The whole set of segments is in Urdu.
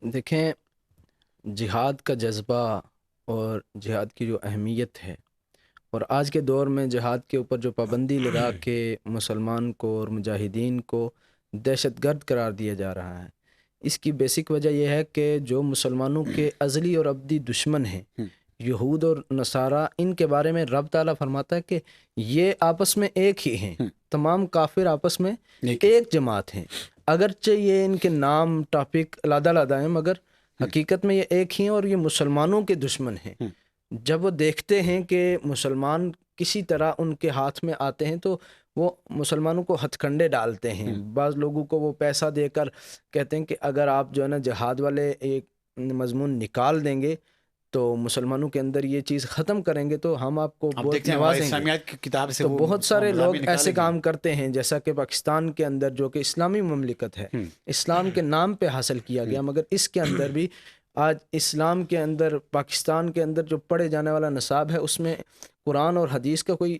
دیکھیں، جہاد کا جذبہ اور جہاد کی جو اہمیت ہے، اور آج کے دور میں جہاد کے اوپر جو پابندی لگا کے مسلمان کو اور مجاہدین کو دہشت گرد قرار دیا جا رہا ہے، اس کی بیسک وجہ یہ ہے کہ جو مسلمانوں کے ازلی اور ابدی دشمن ہیں، یہود اور نصارہ، ان کے بارے میں رب تعالیٰ فرماتا ہے کہ یہ آپس میں ایک ہی ہیں، تمام کافر آپس میں ایک جماعت ہیں، اگرچہ یہ ان کے نام ٹاپک علیحدہ علیحدہ ہیں، مگر حقیقت میں یہ ایک ہی ہیں اور یہ مسلمانوں کے دشمن ہیں۔ جب وہ دیکھتے ہیں کہ مسلمان کسی طرح ان کے ہاتھ میں آتے ہیں تو وہ مسلمانوں کو ہتھ کنڈے ڈالتے ہیں۔ بعض لوگوں کو وہ پیسہ دے کر کہتے ہیں کہ اگر آپ جو ہے نا جہاد والے ایک مضمون نکال دیں گے تو مسلمانوں کے اندر یہ چیز ختم کریں گے تو ہم آپ کو بہت نوازیں گے۔ اسلامیات کی کتاب سے تو بہت سارے لوگ ایسے کام کرتے ہیں، جیسا کہ پاکستان کے اندر جو کہ اسلامی مملکت ہے، اسلام کے نام پہ حاصل کیا گیا، مگر اس کے اندر بھی آج اسلام کے اندر، پاکستان کے اندر جو پڑھے جانے والا نصاب ہے، اس میں قرآن اور حدیث کا کوئی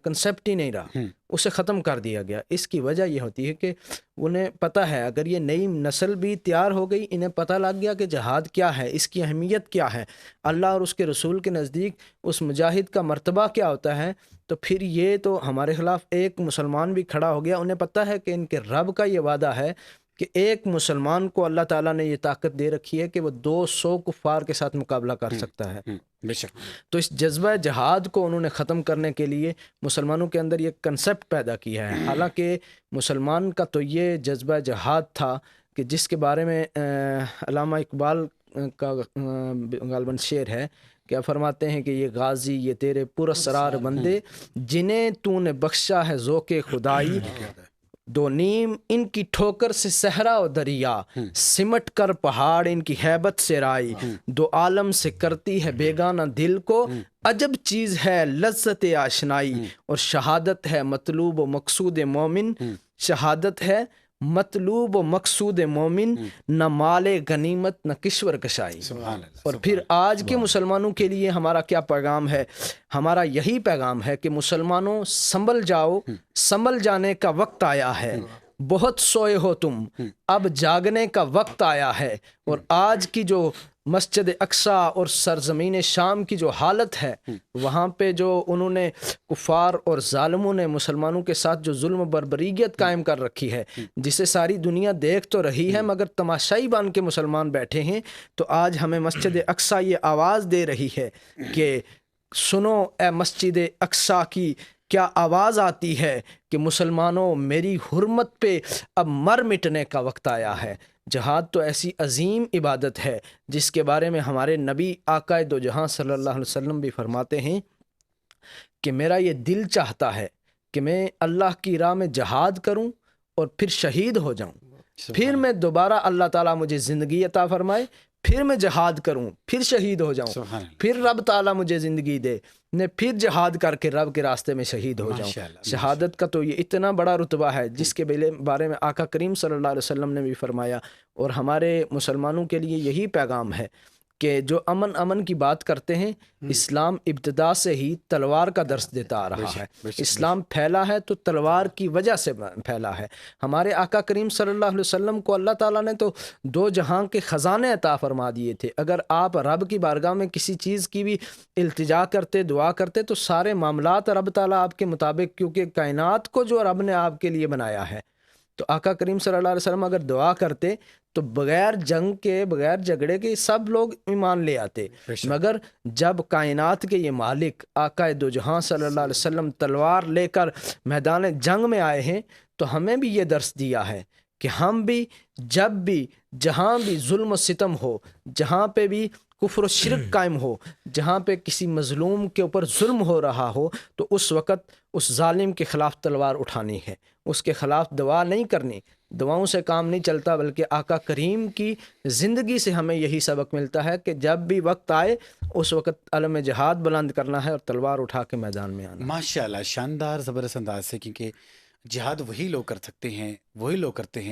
کنسیپٹ ہی نہیں رہا، اسے ختم کر دیا گیا۔ اس کی وجہ یہ ہوتی ہے کہ انہیں پتہ ہے، اگر یہ نئی نسل بھی تیار ہو گئی، انہیں پتہ لگ گیا کہ جہاد کیا ہے، اس کی اہمیت کیا ہے، اللہ اور اس کے رسول کے نزدیک اس مجاہد کا مرتبہ کیا ہوتا ہے، تو پھر یہ تو ہمارے خلاف ایک مسلمان بھی کھڑا ہو گیا۔ انہیں پتہ ہے کہ ان کے رب کا یہ وعدہ ہے کہ ایک مسلمان کو اللہ تعالیٰ نے یہ طاقت دے رکھی ہے کہ وہ 200 کفار کے ساتھ مقابلہ کر سکتا ہے۔ بے شک۔ تو اس جذبہ جہاد کو انہوں نے ختم کرنے کے لیے مسلمانوں کے اندر یہ کنسیپٹ پیدا کیا ہے۔ حالانکہ مسلمان کا تو یہ جذبہ جہاد تھا کہ جس کے بارے میں علامہ اقبال کا غالباً شعر ہے، کیا فرماتے ہیں کہ یہ غازی، یہ تیرے پراسرار بندے، جنہیں تو نے بخشا ہے ذوق خدائی، دو نیم ان کی ٹھوکر سے صحرا و دریا، سمٹ کر پہاڑ ان کی ہیبت سے رائی، دو عالم سے کرتی ہے بیگانہ دل کو، عجب چیز ہے لذت آشنائی، اور شہادت ہے مطلوب و مقصود مومن، شہادت ہے مطلوب و مقصود مومن، نہ مال غنیمت نہ کشور کشائی۔ اور پھر آج کے مسلمانوں کے لیے ہمارا کیا پیغام ہے؟ ہمارا یہی پیغام ہے کہ مسلمانوں سنبھل جاؤ، سنبھل جانے کا وقت آیا ہے، بہت سوئے ہو تم، اب جاگنے کا وقت آیا ہے۔ اور آج کی جو مسجد اقصیٰ اور سرزمین شام کی جو حالت ہے، وہاں پہ جو انہوں نے کفار اور ظالموں نے مسلمانوں کے ساتھ جو ظلم و بربریت قائم کر رکھی ہے، جسے ساری دنیا دیکھ تو رہی ہے مگر تماشائی بن کے مسلمان بیٹھے ہیں، تو آج ہمیں مسجد اقصیٰ یہ آواز دے رہی ہے کہ سنو اے مسجد اقصیٰ کی کیا آواز آتی ہے کہ مسلمانوں میری حرمت پہ اب مر مٹنے کا وقت آیا ہے۔ جہاد تو ایسی عظیم عبادت ہے جس کے بارے میں ہمارے نبی آقا دو جہاں صلی اللہ علیہ وسلم بھی فرماتے ہیں کہ میرا یہ دل چاہتا ہے کہ میں اللہ کی راہ میں جہاد کروں اور پھر شہید ہو جاؤں، پھر میں دوبارہ اللہ تعالیٰ مجھے زندگی عطا فرمائے، پھر میں جہاد کروں، پھر شہید ہو جاؤں، پھر رب تعالیٰ مجھے زندگی دے، میں پھر جہاد کر کے رب کے راستے میں شہید ہو جاؤں۔ شہادت کا تو یہ اتنا بڑا رتبہ ہے جس کے بارے میں آقا کریم صلی اللہ علیہ وسلم نے بھی فرمایا، اور ہمارے مسلمانوں کے لیے یہی پیغام ہے کہ جو امن کی بات کرتے ہیں، اسلام ابتدا سے ہی تلوار کا درس دیتا آ رہا ہے۔ اسلام پھیلا ہے تو تلوار کی وجہ سے پھیلا ہے۔ ہمارے آقا کریم صلی اللہ علیہ وسلم کو اللہ تعالیٰ نے تو دو جہاں کے خزانے عطا فرما دیے تھے۔ اگر آپ رب کی بارگاہ میں کسی چیز کی بھی التجا کرتے، دعا کرتے، تو سارے معاملات رب تعالیٰ آپ کے مطابق، کیونکہ کائنات کو جو رب نے آپ کے لیے بنایا ہے، تو آقا کریم صلی اللہ علیہ وسلم اگر دعا کرتے تو بغیر جنگ کے، بغیر جھگڑے کے سب لوگ ایمان لے آتے، مگر جب کائنات کے یہ مالک آقا دو جہاں صلی اللہ علیہ وسلم تلوار لے کر میدان جنگ میں آئے ہیں، تو ہمیں بھی یہ درس دیا ہے کہ ہم بھی جب بھی، جہاں بھی ظلم و ستم ہو، جہاں پہ بھی کفر و شرک قائم ہو، جہاں پہ کسی مظلوم کے اوپر ظلم ہو رہا ہو، تو اس وقت اس ظالم کے خلاف تلوار اٹھانی ہے، اس کے خلاف دعا نہیں کرنی۔ دعاؤں سے کام نہیں چلتا، بلکہ آقا کریم کی زندگی سے ہمیں یہی سبق ملتا ہے کہ جب بھی وقت آئے اس وقت علم جہاد بلند کرنا ہے اور تلوار اٹھا کے میدان میں آنا۔ ماشاءاللہ، شاندار، زبردست انداز سے، کیونکہ جہاد وہی لوگ کر سکتے ہیں، وہی لوگ کرتے ہیں